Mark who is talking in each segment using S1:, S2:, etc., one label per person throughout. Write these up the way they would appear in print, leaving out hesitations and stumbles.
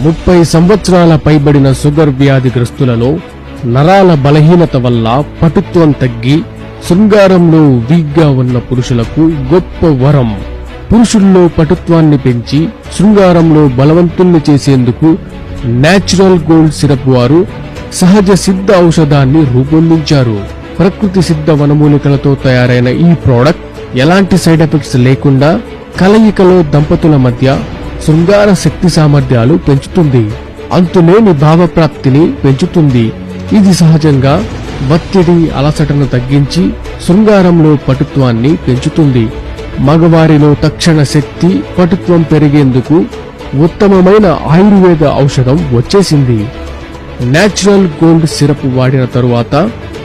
S1: 30 సంవత్సరాల పైబడిన షుగర్ వ్యాధిగ్రస్తులలో నరాల బలహీనత వల్ల పటుత్వం తగ్గి శృంగారంలో వీక్గా ఉన్న పురుషులకు గొప్ప వరం. పురుషుల్లో పటుత్వాన్ని పెంచి శృంగారంలో బలవంతుల్ని చేసేందుకు నేచురల్ గోల్డ్ సిరప్ వారు సహజ సిద్ధ ఔషధాన్ని రూపొందించారు. ప్రకృతి సిద్ధ వనమూలికలతో తయారైన ఈ ప్రోడక్ట్ ఎలాంటి సైడ్ ఎఫెక్ట్స్ లేకుండా కలయికలో దంపతుల మధ్య శృంగార శక్తి సామర్థ్యాలు పెంచుతుంది. అంతులేని భావప్రాప్తిని పెంచుతుంది. ఇది సహజంగా ఒత్తిడి అలసటను తగ్గించి శృంగారంలో పటుత్వాన్ని పెంచుతుంది. మగవారిలో తక్షణ శక్తి పటుత్వం పెరిగేందుకు ఉత్తమమైన ఆయుర్వేద ఔషధం వచ్చేసింది. నేచురల్ గోల్డ్ సిరప్ వాడిన తరువాత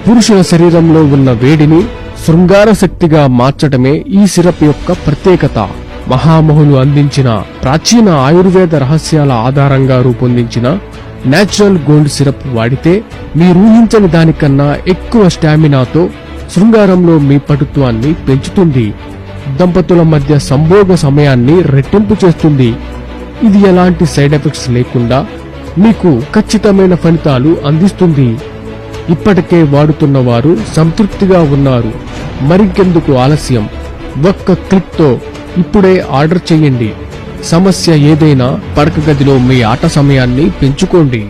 S1: పురుషుల శరీరంలో ఉన్న వేడిని శృంగార శక్తిగా మార్చటమే ఈ సిరప్ యొక్క ప్రత్యేకత. మహామహులు అందించిన ప్రాచీన ఆయుర్వేద రహస్యాల ఆధారంగా రూపొందించిన నేచురల్ గోల్డ్ సిరప్ వాడితే మీరూహించని దానికన్నా ఎక్కువ స్టామినాతో శృంగారంలో మీ పటుత్వాన్ని పెంచుతుంది. దంపతుల మధ్య సంభోగ సమయాన్ని రెట్టింపు చేస్తుంది. ఇది ఎలాంటి సైడ్ ఎఫెక్ట్స్ లేకుండా మీకు ఖచ్చితమైన ఫలితాలు అందిస్తుంది. ఇప్పటికే వాడుతున్న వారు సంతృప్తిగా ఉన్నారు. మరింకెందుకు ఆలస్యం? ఒక్క క్లిక్తో ఇప్పుడే ఆర్డర్ చేయండి. సమస్య ఏదైనా పడక గదిలో మీ ఆట సమయాన్ని పెంచుకోండి.